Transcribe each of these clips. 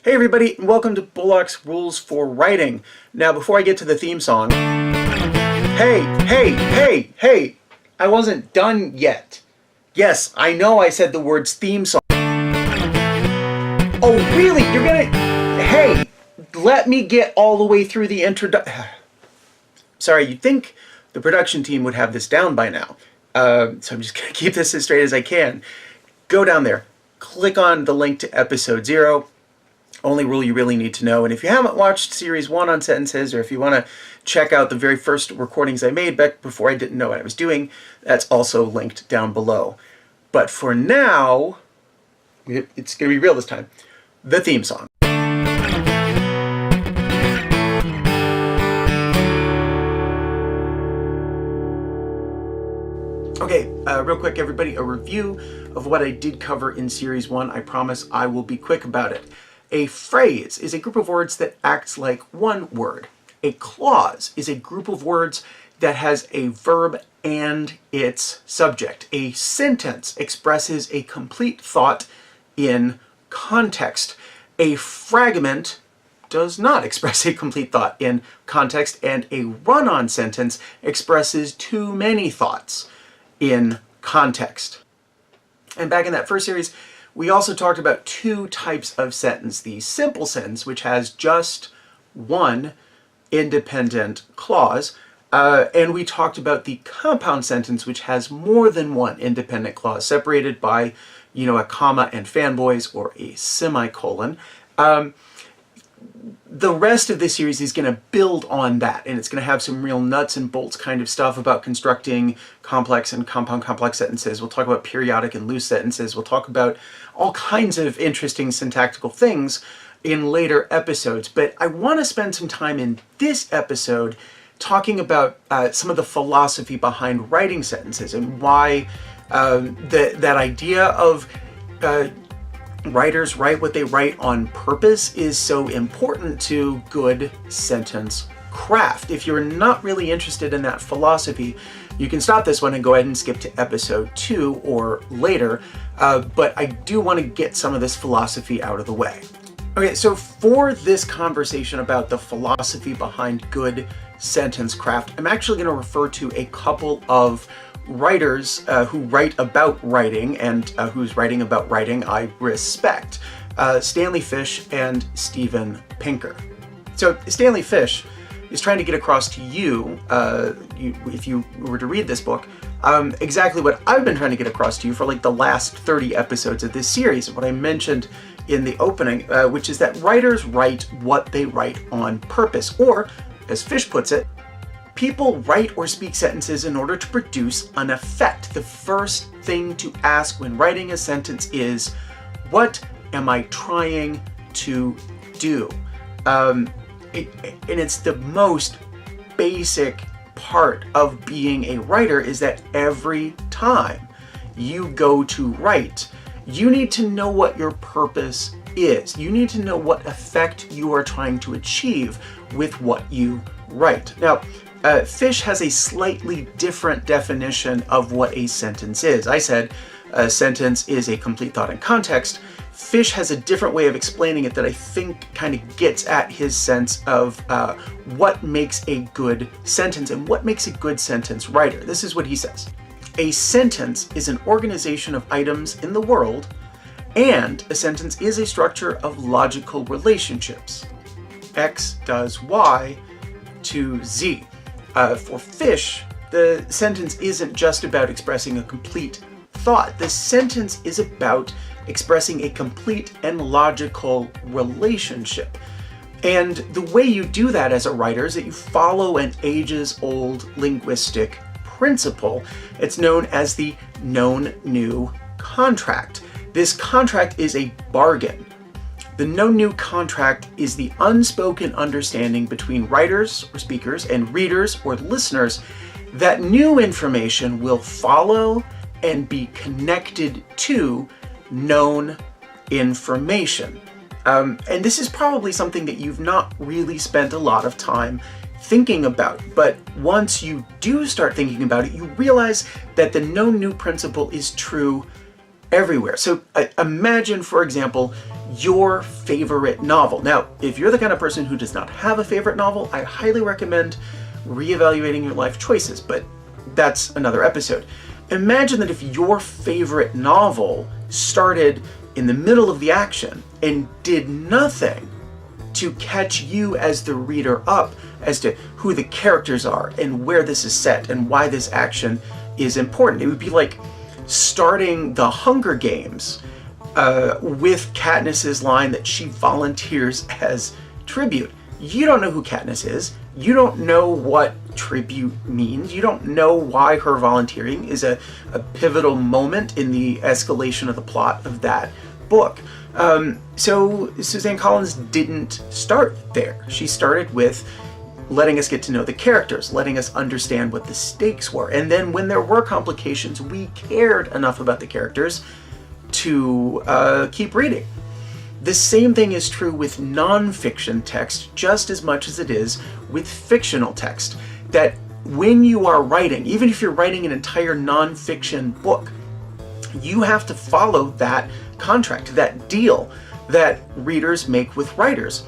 Hey everybody, and welcome to Bullock's Rules for Writing. Now before I get to the theme song, hey, I wasn't done yet. Yes, I know I said the words theme song. Oh really? You're gonna... Hey, let me get all the way through the introduction. Sorry, you'd think the production team would have this down by now. So I'm just gonna keep this as straight as I can. Go down there, click on the link to episode 0. Only rule you really need to know. And if you haven't watched series 1 on sentences, or if you want to check out the very first recordings I made back before I didn't know what I was doing, that's also linked down below. But for now, it's going to be real this time. The theme song. Okay, real quick everybody, a review of what I did cover in series 1. I promise I will be quick about it. A phrase is a group of words that acts like one word. A clause is a group of words that has a verb and its subject. A sentence expresses a complete thought in context. A fragment does not express a complete thought in context, and a run-on sentence expresses too many thoughts in context. And back in that first series, we also talked about 2 types of sentence. The simple sentence, which has just one independent clause, and we talked about the compound sentence, which has more than one independent clause, separated by, a comma and fanboys or a semicolon. The rest of this series is going to build on that, and it's going to have some real nuts and bolts kind of stuff about constructing complex and compound complex sentences. We'll talk about periodic and loose sentences. We'll talk about all kinds of interesting syntactical things in later episodes. But I want to spend some time in this episode talking about some of the philosophy behind writing sentences and why that idea of writers write what they write on purpose is so important to good sentence craft. If you're not really interested in that philosophy, you can stop this one and go ahead and skip to episode 2 or later, but I do want to get some of this philosophy out of the way. Okay, so for this conversation about the philosophy behind good sentence craft, I'm actually going to refer to a couple of writers who write about writing and whose writing about writing I respect. Stanley Fish and Steven Pinker. So Stanley Fish is trying to get across to you, if you were to read this book, exactly what I've been trying to get across to you for like the last 30 episodes of this series, and what I mentioned in the opening, which is that writers write what they write on purpose, or as Fish puts it, people write or speak sentences in order to produce an effect. The first thing to ask when writing a sentence is, what am I trying to do? And it's the most basic part of being a writer, is that every time you go to write, you need to know what your purpose is. You need to know what effect you are trying to achieve with what you write. Now, Fish has a slightly different definition of what a sentence is. I said a sentence is a complete thought in context. Fish has a different way of explaining it that I think kind of gets at his sense of what makes a good sentence and what makes a good sentence writer. This is what he says. A sentence is an organization of items in the world, and a sentence is a structure of logical relationships. X does Y to Z. For Fish, the sentence isn't just about expressing a complete thought. The sentence is about expressing a complete and logical relationship. And the way you do that as a writer is that you follow an ages-old linguistic principle. It's known as the KnownNew Contract. This contract is a bargain. The KnownNew Contract is the unspoken understanding between writers or speakers and readers or listeners that new information will follow and be connected to known information. And this is probably something that you've not really spent a lot of time thinking about, but once you do start thinking about it, you realize that the KnownNew principle is true everywhere. So imagine, for example, your favorite novel. Now, if you're the kind of person who does not have a favorite novel, I highly recommend reevaluating your life choices, but that's another episode. Imagine that if your favorite novel started in the middle of the action and did nothing to catch you as the reader up as to who the characters are and where this is set and why this action is important. It would be like starting the Hunger Games with Katniss's line that she volunteers as tribute. You don't know who Katniss is. You don't know what tribute means. You don't know why her volunteering is a pivotal moment in the escalation of the plot of that book. So Suzanne Collins didn't start there. She started with letting us get to know the characters, letting us understand what the stakes were. And then when there were complications, we cared enough about the characters to keep reading. The same thing is true with nonfiction text just as much as it is with fictional text. That when you are writing, even if you're writing an entire nonfiction book, you have to follow that contract, that deal that readers make with writers.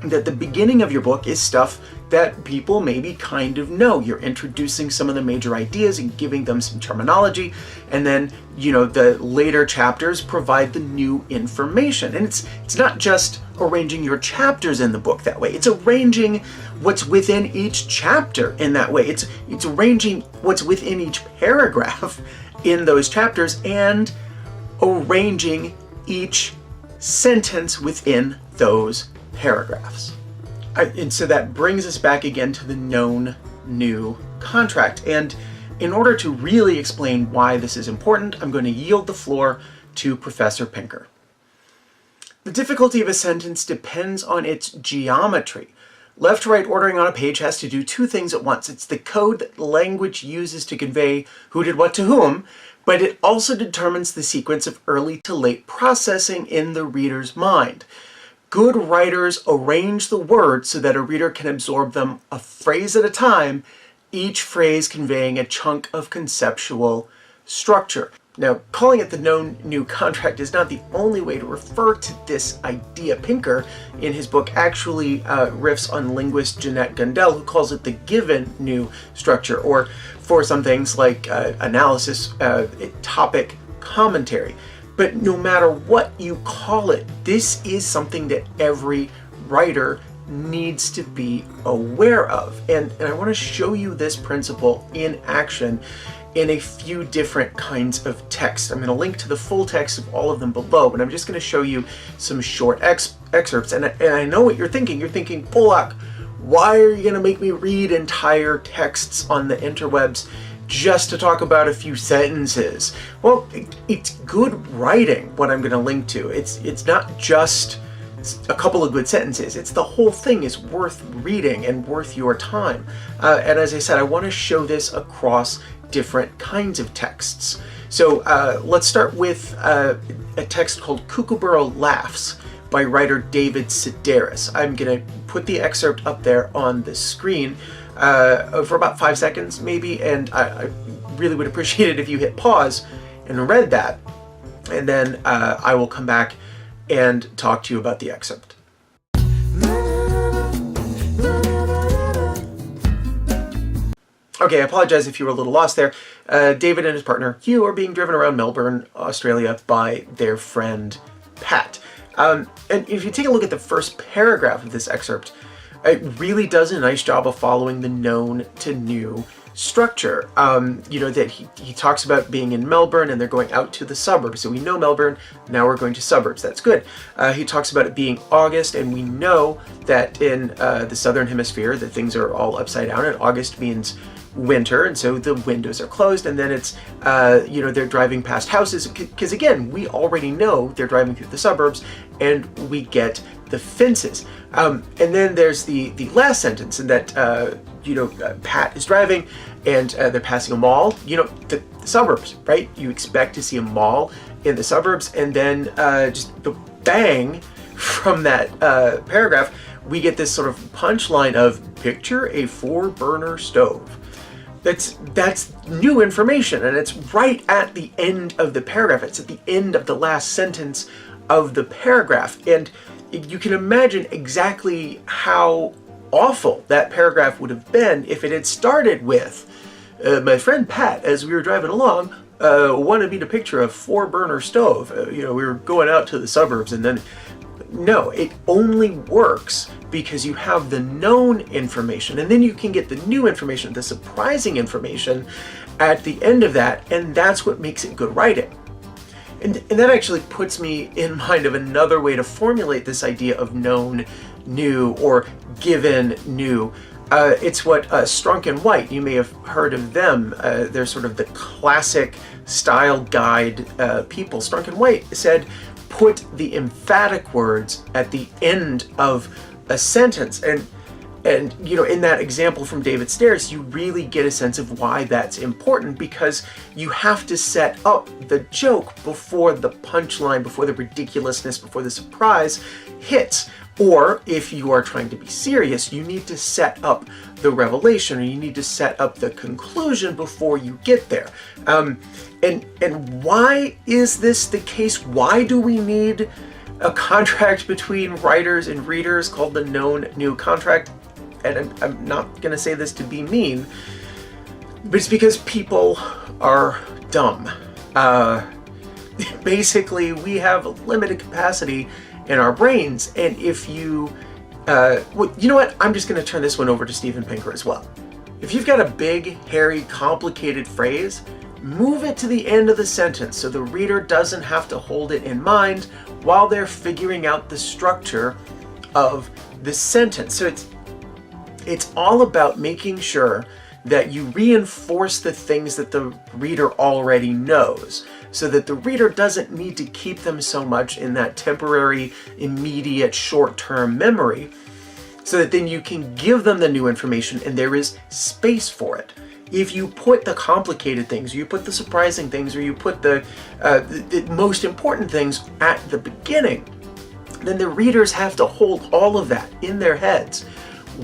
That the beginning of your book is stuff that people maybe kind of know. You're introducing some of the major ideas and giving them some terminology, and then, you know, the later chapters provide the new information. And it's not just arranging your chapters in the book that way. It's arranging what's within each chapter in that way. It's arranging what's within each paragraph in those chapters and arranging each sentence within those paragraphs. And so that brings us back again to the known new contract. And in order to really explain why this is important, I'm going to yield the floor to Professor Pinker. The difficulty of a sentence depends on its geometry. Left-right ordering on a page has to do two things at once. It's the code that language uses to convey who did what to whom, but it also determines the sequence of early to late processing in the reader's mind. Good writers arrange the words so that a reader can absorb them a phrase at a time, each phrase conveying a chunk of conceptual structure. Now, calling it the KnownNew Contract is not the only way to refer to this idea. Pinker, in his book, actually riffs on linguist Jeanette Gundel, who calls it the given new structure, or for some things like analysis, topic commentary. But no matter what you call it, this is something that every writer needs to be aware of. And I want to show you this principle in action in a few different kinds of text. I'm going to link to the full text of all of them below, but I'm just going to show you some short excerpts. And I know what you're thinking. You're thinking, Polak, why are you going to make me read entire texts on the interwebs just to talk about a few sentences? Well, it's good writing, what I'm going to link to. It's not just a couple of good sentences. It's the whole thing is worth reading and worth your time. And as I said, I want to show this across different kinds of texts. So let's start with a text called Kookaburra Laughs by writer David Sedaris. I'm going to put the excerpt up there on the screen for about 5 seconds maybe, and I really would appreciate it if you hit pause and read that, and then I will come back and talk to you about the excerpt. Okay, I apologize if you were a little lost there. David and his partner Hugh are being driven around Melbourne, Australia by their friend Pat. And if you take a look at the first paragraph of this excerpt, it really does a nice job of following the known to new structure. You know, that he talks about being in Melbourne and they're going out to the suburbs. So we know Melbourne, now we're going to suburbs. That's good. He talks about it being August, and we know that in the southern hemisphere that things are all upside down, and August means winter, and so the windows are closed, and then it's you know, they're driving past houses, because again, we already know they're driving through the suburbs, and we get the fences. And then there's the last sentence, and that you know, Pat is driving and they're passing a mall. You know, the suburbs, right? You expect to see a mall in the suburbs, and then just the bang from that paragraph, we get this sort of punchline of picture a 4-burner stove. That's new information, and it's right at the end of the paragraph. It's at the end of the last sentence of the paragraph. And you can imagine exactly how awful that paragraph would have been if it had started with, my friend Pat, as we were driving along, wanted me to picture a 4-burner stove. We were going out to the suburbs, and then, no, it only works because you have the known information, and then you can get the new information, the surprising information at the end of that, and that's what makes it good writing. And that actually puts me in mind of another way to formulate this idea of known, new, or given, new. It's what Strunk and White, you may have heard of them. They're sort of the classic style guide people. Strunk and White said, put the emphatic words at the end of a sentence. And in that example from David Sedaris, you really get a sense of why that's important, because you have to set up the joke before the punchline, before the ridiculousness, before the surprise hits. Or if you are trying to be serious, you need to set up the revelation, or you need to set up the conclusion before you get there. And why is this the case? Why do we need a contract between writers and readers called the KnownNew Contract? And I'm not going to say this to be mean, but it's because people are dumb. Basically, we have a limited capacity in our brains, and if you you know what, I'm just going to turn this one over to Steven Pinker as well. If you've got a big, hairy, complicated phrase, move it to the end of the sentence so the reader doesn't have to hold it in mind while they're figuring out the structure of the sentence. So it's all about making sure that you reinforce the things that the reader already knows, so that the reader doesn't need to keep them so much in that temporary, immediate, short-term memory, so that then you can give them the new information and there is space for it. If you put the complicated things, or you put the surprising things, or you put the most important things at the beginning, then the readers have to hold all of that in their heads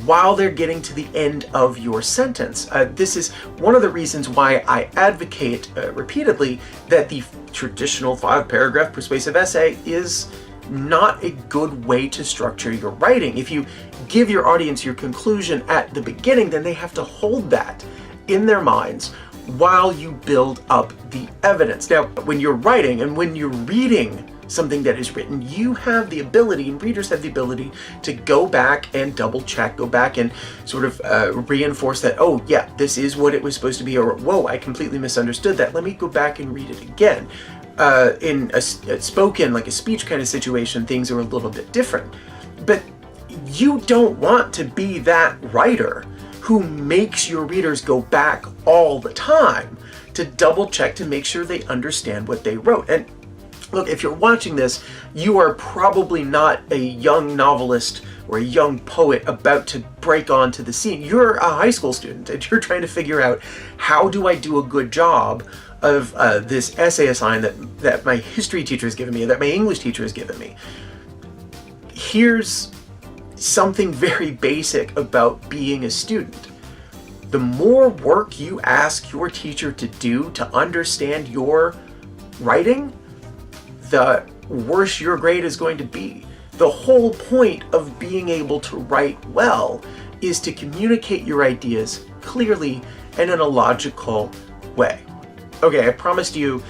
while they're getting to the end of your sentence. This is one of the reasons why I advocate repeatedly that the traditional 5-paragraph persuasive essay is not a good way to structure your writing. If you give your audience your conclusion at the beginning, then they have to hold that in their minds while you build up the evidence. Now, when you're writing and when you're reading something that is written, you have the ability, and readers have the ability, to go back and double check, go back and sort of reinforce that, oh yeah, this is what it was supposed to be, or whoa, I completely misunderstood that. Let me go back and read it again. In a spoken, like a speech kind of situation, things are a little bit different. But you don't want to be that writer who makes your readers go back all the time to double check to make sure they understand what they wrote. And look, if you're watching this, you are probably not a young novelist or a young poet about to break onto the scene. You're a high school student and you're trying to figure out, how do I do a good job of this essay assignment that my history teacher has given me, that my English teacher has given me. Here's something very basic about being a student. The more work you ask your teacher to do to understand your writing, the worse your grade is going to be. The whole point of being able to write well is to communicate your ideas clearly and in a logical way. Okay, I promised you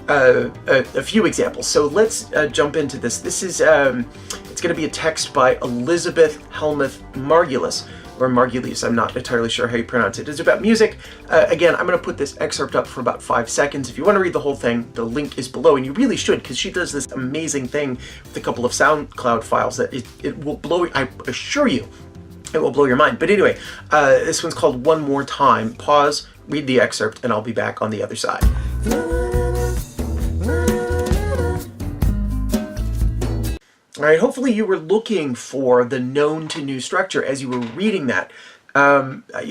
a few examples, so let's jump into this. This is, it's going to be a text by Elizabeth Helmuth Margulis, or Margulis, I'm not entirely sure how you pronounce it. It's about music. Again, I'm going to put this excerpt up for about 5 seconds. If you want to read the whole thing, the link is below, and you really should, because she does this amazing thing with a couple of SoundCloud files that it will blow, I assure you, it will blow your mind. But anyway, this one's called One More Time. Pause, read the excerpt, and I'll be back on the other side. All right, hopefully you were looking for the known to new structure as you were reading that,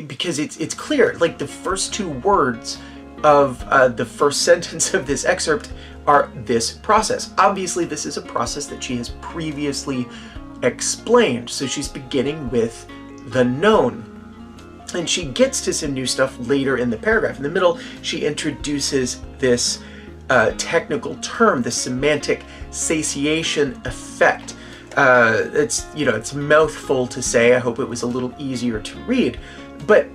because it's clear, like the first 2 words of the first sentence of this excerpt are this process. Obviously, this is a process that she has previously explained, so she's beginning with the known. And she gets to some new stuff later in the paragraph. In the middle, she introduces this technical term, the semantic satiation effect. It's a mouthful to say. I hope it was a little easier to read. But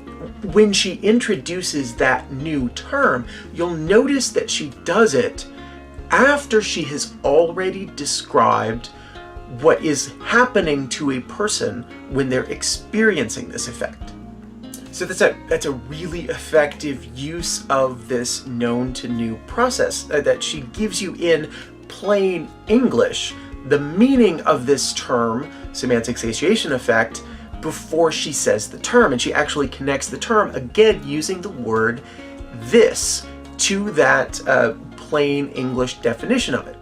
when she introduces that new term, you'll notice that she does it after she has already described what is happening to a person when they're experiencing this effect. So that's a really effective use of this known to new process that she gives you in plain English the meaning of this term, semantic satiation effect, before she says the term, and she actually connects the term again using the word this to that plain English definition of it.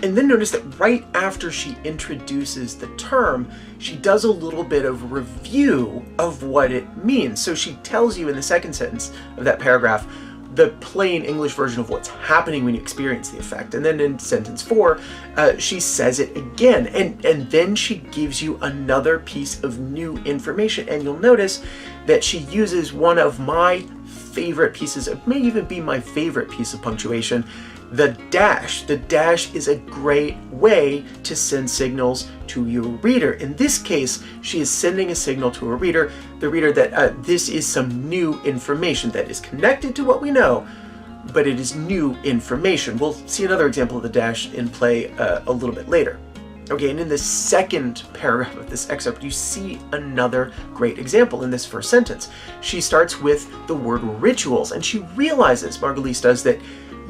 And then notice that right after she introduces the term, she does a little bit of review of what it means. So she tells you in the second sentence of that paragraph the plain English version of what's happening when you experience the effect. And then in sentence 4, she says it again. And then she gives you another piece of new information. And you'll notice that she uses one of my favorite pieces, it may even be my favorite piece of punctuation, the dash. The dash is a great way to send signals to your reader. In this case, she is sending a signal to a reader, the reader that this is some new information that is connected to what we know, but it is new information. We'll see another example of the dash in play a little bit later. Okay, and in the second paragraph of this excerpt, you see another great example in this first sentence. She starts with the word rituals, and she realizes, Margulis does, that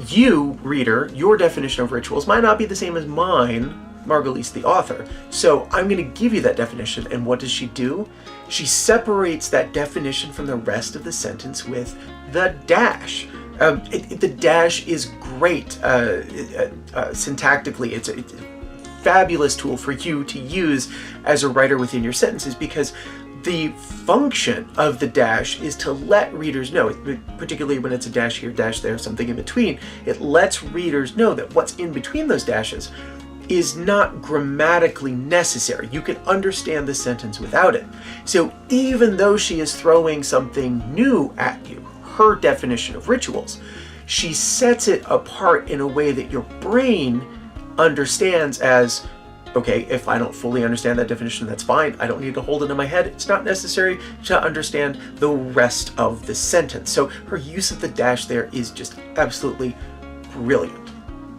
you, reader, your definition of rituals might not be the same as mine, Margulis, the author. So I'm going to give you that definition, and what does she do? She separates that definition from the rest of the sentence with the dash. The dash is great syntactically. It's a fabulous tool for you to use as a writer within your sentences, because the function of the dash is to let readers know, particularly when it's a dash here, dash there, something in between, it lets readers know that what's in between those dashes is not grammatically necessary. You can understand the sentence without it. So even though she is throwing something new at you, her definition of rituals, she sets it apart in a way that your brain understands as, okay, if I don't fully understand that definition, that's fine. I don't need to hold it in my head. It's not necessary to understand the rest of the sentence. So her use of the dash there is just absolutely brilliant.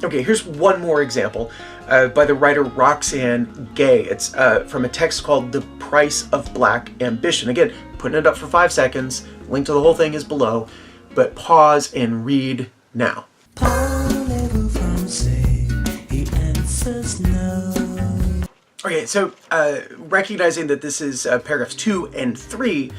Okay, here's one more example by the writer Roxanne Gay. It's from a text called The Price of Black Ambition. Again, putting it up for 5 seconds. Link to the whole thing is below, but pause and read now. Parlez-vous, français? He answers no. Okay, so recognizing that this is paragraphs 2 and 3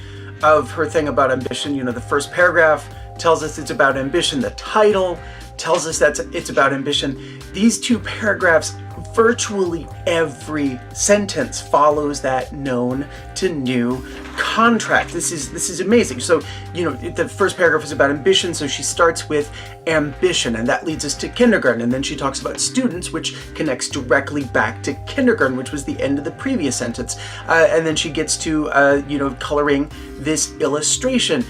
of her thing about ambition, you know, the first paragraph tells us it's about ambition. The title tells us that it's about ambition. These 2 paragraphs, virtually every sentence follows that known to new contract. This is amazing. So, you know, the first paragraph is about ambition, so she starts with ambition, and that leads us to kindergarten, and then she talks about students, which connects directly back to kindergarten, which was the end of the previous sentence, and then she gets to coloring this illustration.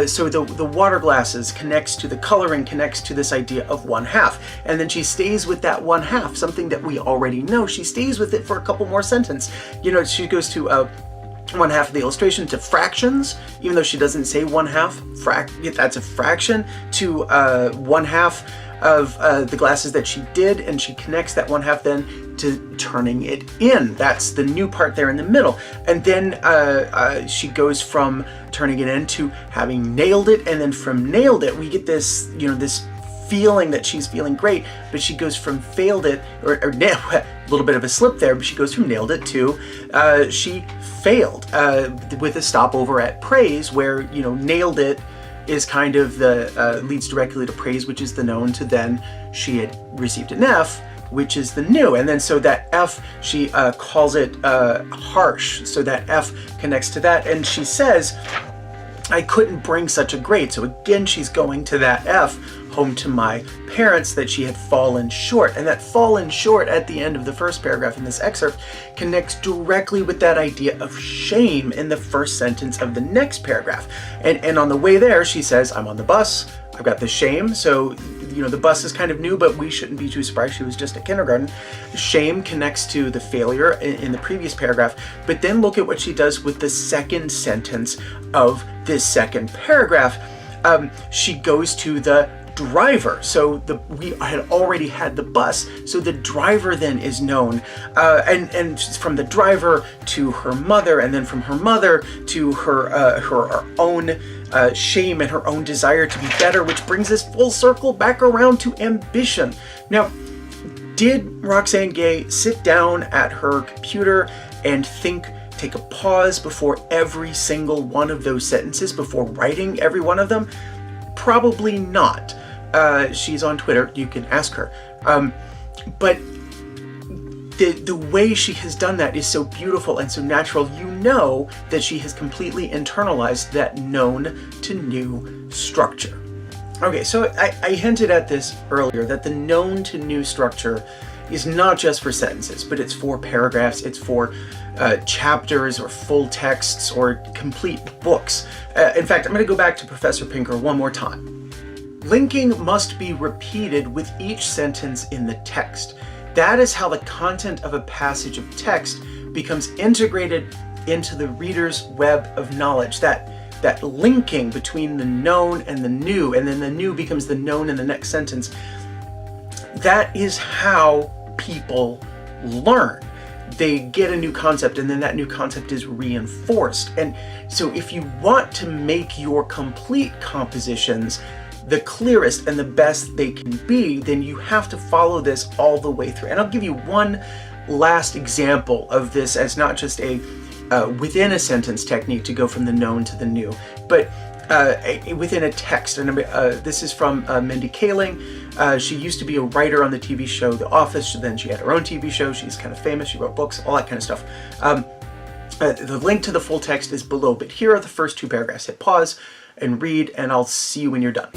So the water glasses connects to the coloring, connects to this idea of 1/2. And then she stays with that 1/2, something that we already know. She stays with it for a couple more sentences. You know, she goes to 1/2 of the illustration to fractions, even though she doesn't say 1/2, that's a fraction, to 1/2 of the glasses that she did, and she connects that 1/2 then to turning it in. That's the new part there in the middle. And then she goes from turning it in to having nailed it, and then from nailed it we get this, you know, this feeling that she's feeling great, but she goes from failed it, or a little bit of a slip there, but she goes from nailed it to she failed, with a stopover at praise, where, you know, nailed it is kind of the leads directly to praise, which is the known, to then she had received an F, which is the new. And then so that F, she calls it harsh, so that F connects to that, and she says, I couldn't bring such a grade. So again, she's going to that F, home to my parents, that she had fallen short. And that fallen short at the end of the first paragraph in this excerpt connects directly with that idea of shame in the first sentence of the next paragraph. And on the way there, she says, I'm on the bus, I've got the shame. So, the bus is kind of new, but we shouldn't be too surprised. She was just at kindergarten. Shame connects to the failure in the previous paragraph, but then look at what she does with the second sentence of this second paragraph. She goes to the driver. So we had already had the bus, so the driver then is known, and from the driver to her mother, and then from her mother to her own shame and her own desire to be better, which brings us full circle back around to ambition. Now, did Roxanne Gay sit down at her computer and take a pause before every single one of those sentences, before writing every one of them? Probably not. She's on Twitter, you can ask her. But the way she has done that is so beautiful and so natural. You know that she has completely internalized that known to new structure. Okay, so I hinted at this earlier, that the known to new structure is not just for sentences, but it's for paragraphs, it's for chapters or full texts or complete books. In fact, I'm going to go back to Professor Pinker one more time. Linking must be repeated with each sentence in the text. That is how the content of a passage of text becomes integrated into the reader's web of knowledge. That linking between the known and the new, and then the new becomes the known in the next sentence. That is how people learn. They get a new concept, and then that new concept is reinforced. And so if you want to make your complete compositions the clearest and the best they can be, then you have to follow this all the way through. And I'll give you one last example of this as not just a within a sentence technique to go from the known to the new, but within a text. And this is from Mindy Kaling. She used to be a writer on the TV show The Office. Then she had her own TV show. She's kind of famous. She wrote books, all that kind of stuff. The link to the full text is below, but here are the first two paragraphs. Hit pause and read, and I'll see you when you're done.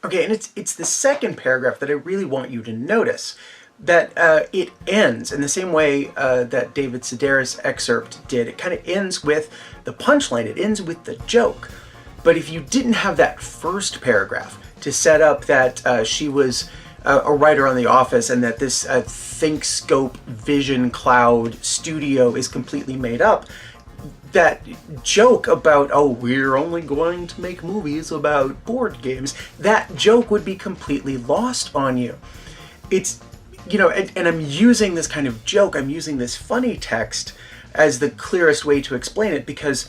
Okay, and it's the second paragraph that I really want you to notice, that it ends in the same way that David Sedaris excerpt did. It kind of ends with the punchline, it ends with the joke. But if you didn't have that first paragraph to set up that she was a writer on The Office, and that this ThinkScope Vision Cloud studio is completely made up, that joke about, oh, we're only going to make movies about board games, that joke would be completely lost on you. It's, and I'm using this kind of joke, I'm using this funny text as the clearest way to explain it, because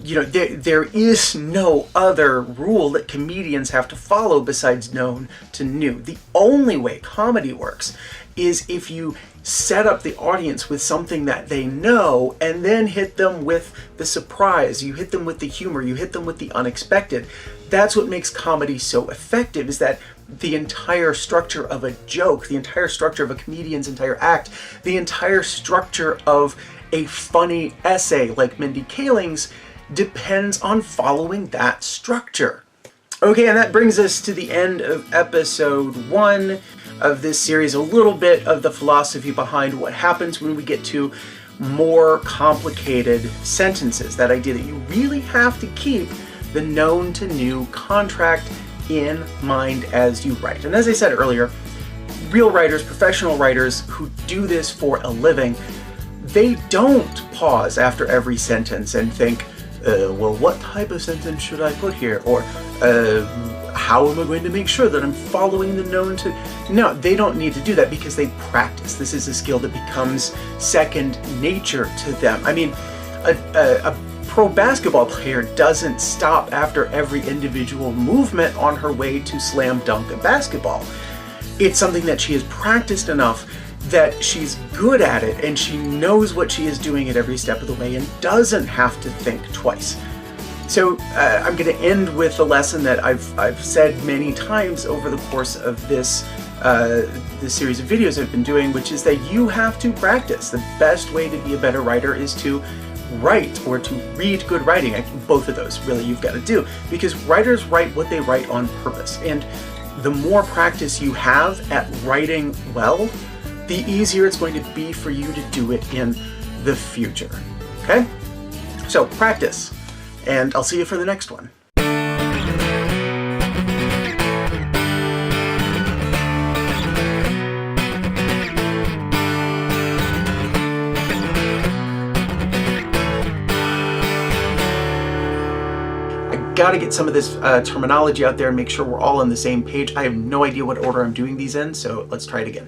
there is no other rule that comedians have to follow besides known to new. The only way comedy works is if you set up the audience with something that they know and then hit them with the surprise, you hit them with the humor, you hit them with the unexpected. That's what makes comedy so effective, is that the entire structure of a joke, the entire structure of a comedian's entire act, the entire structure of a funny essay like Mindy Kaling's depends on following that structure. Okay, and that brings us to the end of episode 1 of this series, a little bit of the philosophy behind what happens when we get to more complicated sentences. That idea that you really have to keep the known to new contract in mind as you write. And as I said earlier, real writers, professional writers who do this for a living, they don't pause after every sentence and think, well, what type of sentence should I put here? Or how am I going to make sure that I'm following the known to... No, they don't need to do that because they practice. This is a skill that becomes second nature to them. I mean, a pro basketball player doesn't stop after every individual movement on her way to slam dunk a basketball. It's something that she has practiced enough that she's good at it, and she knows what she is doing at every step of the way and doesn't have to think twice. So I'm going to end with a lesson that I've said many times over the course of this series of videos I've been doing, which is that you have to practice. The best way to be a better writer is to write or to read good writing. Both of those really you've got to do, because writers write what they write on purpose, and the more practice you have at writing well, the easier it's going to be for you to do it in the future. Okay? So practice. And I'll see you for the next one. Gotta get some of this terminology out there and make sure we're all on the same page. I have no idea what order I'm doing these in, so let's try it again.